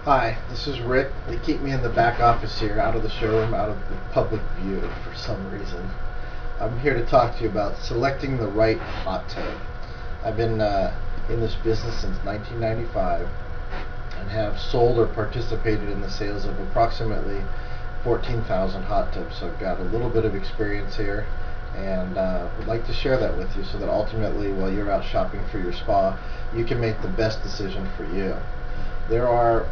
Hi, this is Rick. They keep me in the back office here, out of the showroom, out of the public view for some reason. I'm here to talk to you about selecting the right hot tub. I've been in this business since 1995 and have sold or participated in the sales of approximately 14,000 hot tubs. So I've got a little bit of experience here and would like to share that with you so that ultimately while you're out shopping for your spa, you can make the best decision for you. There are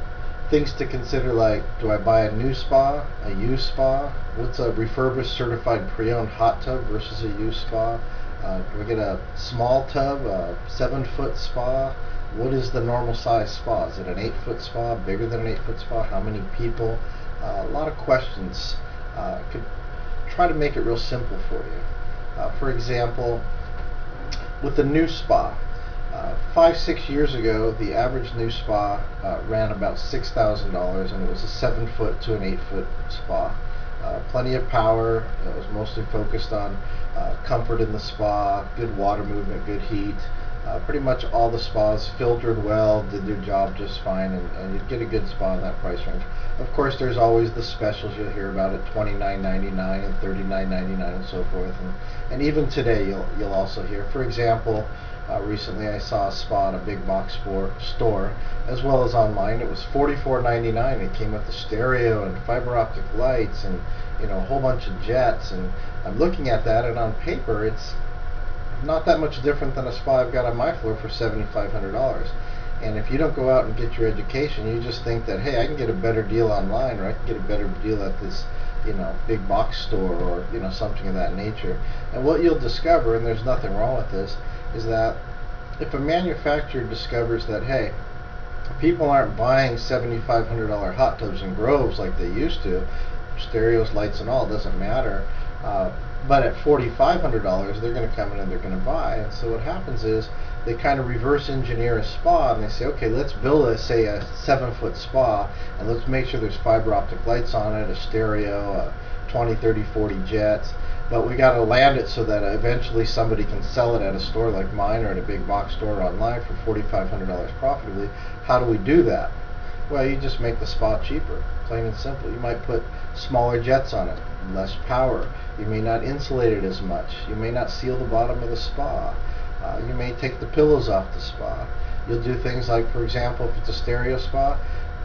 things to consider like, do I buy a new spa, a used spa? What's a refurbished certified pre-owned hot tub versus a used spa? Do I get a small tub, a 7-foot spa? What is the normal size spa? Is it an 8-foot spa, bigger than an 8-foot spa? How many people? A lot of questions. Could try to make it real simple for you. For example, with a new spa, 5-6 years ago, the average new spa ran about $6,000, and it was a 7-foot to an 8-foot spa. Plenty of power. It was mostly focused on comfort in the spa, good water movement, good heat. Pretty much all the spas filtered well, did their job just fine, and you'd get a good spa in that price range. Of course, there's always the specials you'll hear about at $29.99 and $39.99 and so forth, and even today you'll also hear. For example, recently I saw a spa in a big box store as well as online. It was $44.99. It came with the stereo and fiber optic lights and a whole bunch of jets, and I'm looking at that, and on paper it's not that much different than a spa I've got on my floor for $7,500. And if you don't go out and get your education, you just think that, hey, I can get a better deal online, or I can get a better deal at this big box store, or something of that nature. And what you'll discover, and there's nothing wrong with this, is that if a manufacturer discovers that, hey, people aren't buying $7,500 hot tubs in groves like they used to, stereos, lights, and all, doesn't matter, but at $4,500 they're going to come in and they're going to buy. And so what happens is they kind of reverse engineer a spa, and they say, okay, let's build a 7-foot spa, and let's make sure there's fiber optic lights on it, a stereo, 20, 30, 40 jets, but we got to land it so that eventually somebody can sell it at a store like mine or at a big box store online for $4,500 profitably. How do we do that? Well, you just make the spa cheaper, plain and simple. You might put smaller jets on it, less power. You may not insulate it as much. You may not seal the bottom of the spa. You may take the pillows off the spa. You'll do things like, for example, if it's a stereo spa,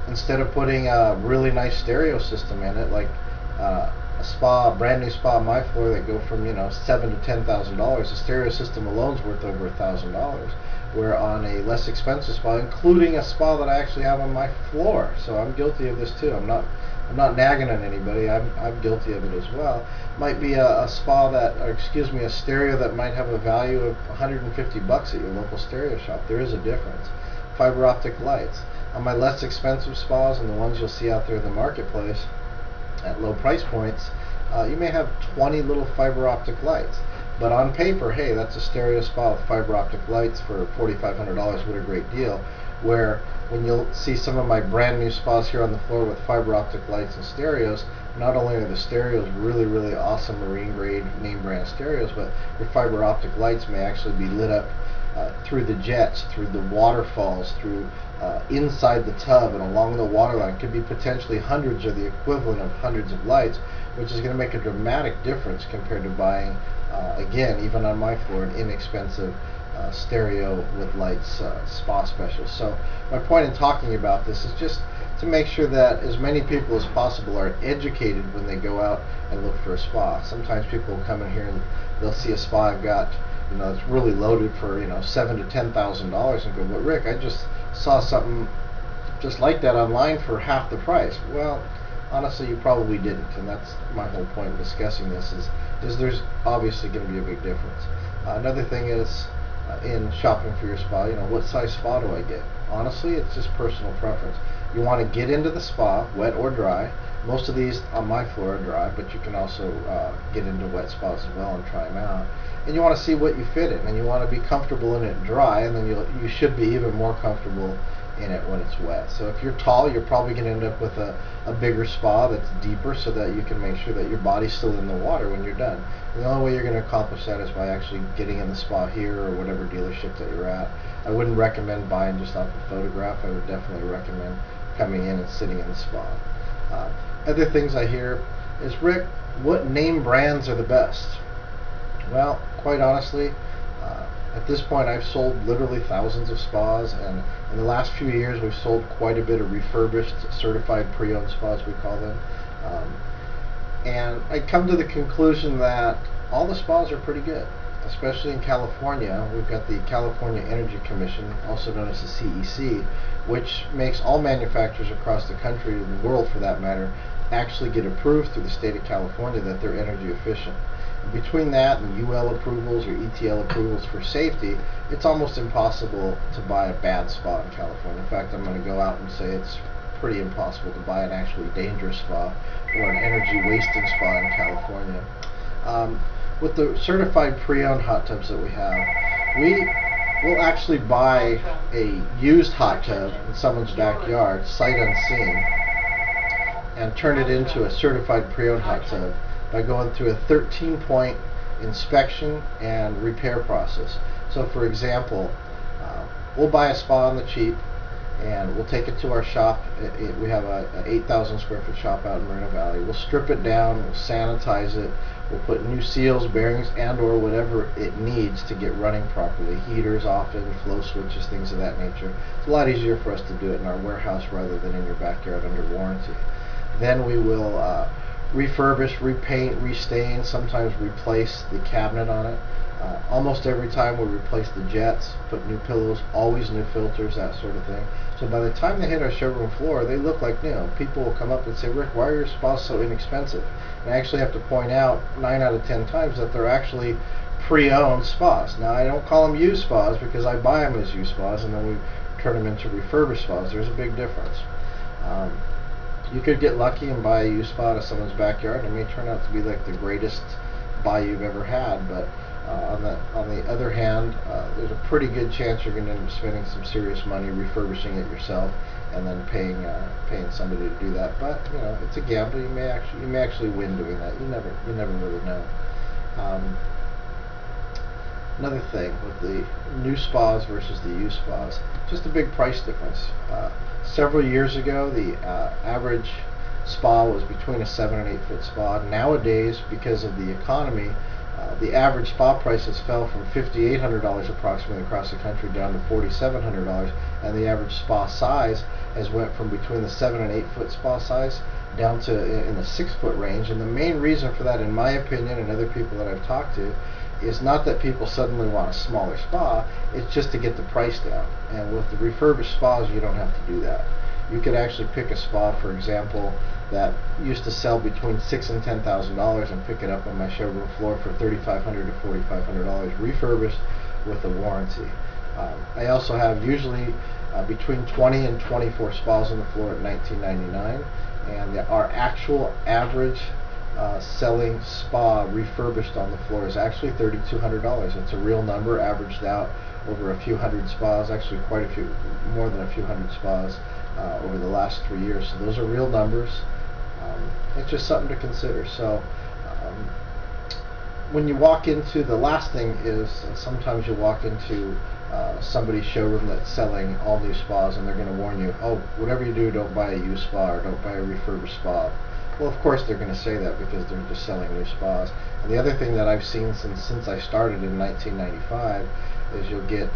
instead of putting a really nice stereo system in it, like a brand new spa on my floor that go from $7,000 to $10,000, the stereo system alone's worth over $1,000. Where on a less expensive spa, including a spa that I actually have on my floor, so I'm guilty of this too. I'm not nagging on anybody. I'm guilty of it as well. Might be a spa a stereo that might have a value of $150 at your local stereo shop. There is a difference. Fiber optic lights. On my less expensive spas and the ones you'll see out there in the marketplace at low price points, you may have 20 little fiber optic lights. But on paper, hey, that's a stereo spa with fiber optic lights for $4,500. What a great deal. Where when you'll see some of my brand new spas here on the floor with fiber optic lights and stereos, not only are the stereos really, really awesome marine grade name brand stereos, but your fiber optic lights may actually be lit up through the jets, through the waterfalls, through inside the tub and along the water line. Could be potentially hundreds or the equivalent of hundreds of lights, which is going to make a dramatic difference compared to buying, again, even on my floor, an inexpensive stereo with lights spa special. So my point in talking about this is just to make sure that as many people as possible are educated when they go out and look for a spa. Sometimes people will come in here and they'll see a spa I've got, it's really loaded for $7,000 to $10,000, and go, but Rick, I just saw something just like that online for half the price. Well, honestly, you probably didn't, and that's my whole point in discussing this. Is there's obviously going to be a big difference. Another thing is in shopping for your spa, what size spa do I get? Honestly, it's just personal preference. You want to get into the spa, wet or dry. Most of these on my floor are dry, but you can also get into wet spas as well and try them out. And you want to see what you fit in, and you want to be comfortable in it dry, and then you should be even more comfortable in it when it's wet. So if you're tall, you're probably going to end up with a bigger spa that's deeper, so that you can make sure that your body's still in the water when you're done. And the only way you're going to accomplish that is by actually getting in the spa here or whatever dealership that you're at. I wouldn't recommend buying just off a photograph. I would definitely recommend coming in and sitting in the spa. Other things I hear is, Rick, what name brands are the best? Well, quite honestly, at this point I've sold literally thousands of spas, and in the last few years we've sold quite a bit of refurbished, certified pre-owned spas, we call them. And I come to the conclusion that all the spas are pretty good, especially in California. We've got the California Energy Commission, also known as the CEC, which makes all manufacturers across the country, and the world for that matter, actually get approved through the state of California that they're energy efficient. Between that and UL approvals or ETL approvals for safety, it's almost impossible to buy a bad spa in California. In fact, I'm going to go out and say it's pretty impossible to buy an actually dangerous spa or an energy wasting spa in California. With the certified pre-owned hot tubs that we have, we will actually buy a used hot tub in someone's backyard, sight unseen, and turn it into a certified pre-owned hot tub by going through a 13-point inspection and repair process. So for example, we'll buy a spa on the cheap, and we'll take it to our shop. We have an 8,000 square foot shop out in Moreno Valley. We'll strip it down, we'll sanitize it, we'll put new seals, bearings, and or whatever it needs to get running properly. Heaters often, flow switches, things of that nature. It's a lot easier for us to do it in our warehouse rather than in your backyard under warranty. Then we will refurbish, repaint, restain, sometimes replace the cabinet on it. Almost every time we replace the jets, put new pillows, always new filters, that sort of thing. So by the time they hit our showroom floor, they look like new. People will come up and say, Rick, why are your spas so inexpensive? And I actually have to point out 9 out of 10 times that they're actually pre-owned spas. Now, I don't call them used spas because I buy them as used spas and then we turn them into refurbished spas. There's a big difference. You could get lucky and buy a used spa at someone's backyard, and it may turn out to be like the greatest buy you've ever had, but on the other hand, there's a pretty good chance you're going to end up spending some serious money refurbishing it yourself and then paying somebody to do that. But you know, it's a gamble. You may actually win doing that. You never really know. Another thing with the new spas versus the used spas, just a big price difference. Several years ago, the average spa was between a 7 and 8 foot spa. Nowadays, because of the economy, the average spa prices fell from $5,800 approximately across the country down to $4,700, and the average spa size has went from between the 7 and 8 foot spa size down to in the 6 foot range. And the main reason for that, in my opinion, and other people that I've talked to, is not that people suddenly want a smaller spa, it's just to get the price down. And with the refurbished spas, you don't have to do that. You could actually pick a spa, for example, that used to sell between $6,000 and $10,000 and pick it up on my showroom floor for $3,500 to $4,500 refurbished with a warranty. I also have usually between 20 and 24 spas on the floor at $19.99, and our actual average selling spa refurbished on the floor is actually $3,200. It's a real number, averaged out over a few hundred spas, actually quite a few, more than a few hundred spas over the last 3 years. So those are real numbers. It's just something to consider. So when you walk into, the last thing is sometimes you walk into somebody's showroom that's selling all new spas, and they're going to warn you, oh, whatever you do, don't buy a used spa or don't buy a refurbished spa. Well, of course they're going to say that because they're just selling new spas. And the other thing that I've seen since I started in 1995 is you'll get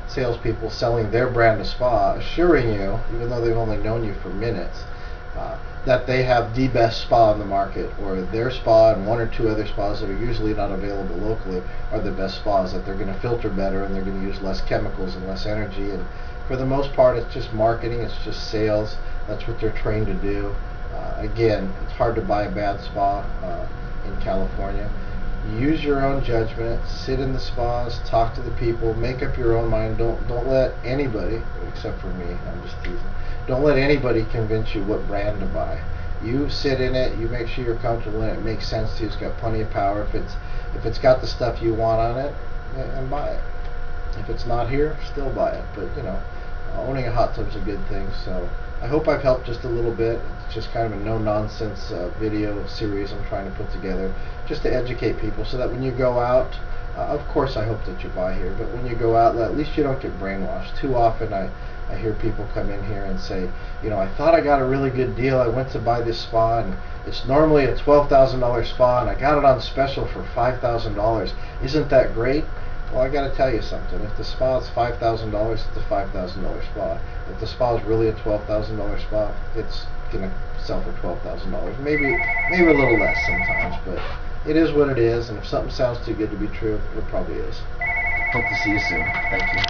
salespeople selling their brand of spa, assuring you, even though they've only known you for minutes, that they have the best spa in the market, or their spa and 1 or 2 other spas that are usually not available locally are the best spas, that they're going to filter better and they're going to use less chemicals and less energy. And for the most part, it's just marketing, it's just sales. That's what they're trained to do. Again, it's hard to buy a bad spa in California. Use your own judgment, sit in the spas, talk to the people, make up your own mind. Don't let anybody, except for me, I'm just teasing, don't let anybody convince you what brand to buy. You sit in it, you make sure you're comfortable in it, it makes sense to you, it's got plenty of power. If it's got the stuff you want on it, and buy it. If it's not here, still buy it. But you know, owning a hot tub is a good thing. So I hope I've helped just a little bit. It's just kind of a no-nonsense video series I'm trying to put together just to educate people so that when you go out, of course I hope that you buy here, but when you go out, at least you don't get brainwashed. Too often I I hear people come in here and say, you know, I thought I got a really good deal. I went to buy this spa, and it's normally a $12,000 spa, and I got it on special for $5,000. Isn't that great? Well, I got to tell you something. If the spa is $5,000, it's a $5,000 spa. If the spa is really a $12,000 spa, it's gonna sell for $12,000. Maybe a little less sometimes, but it is what it is. And if something sounds too good to be true, it probably is. Hope to see you soon. Thank you.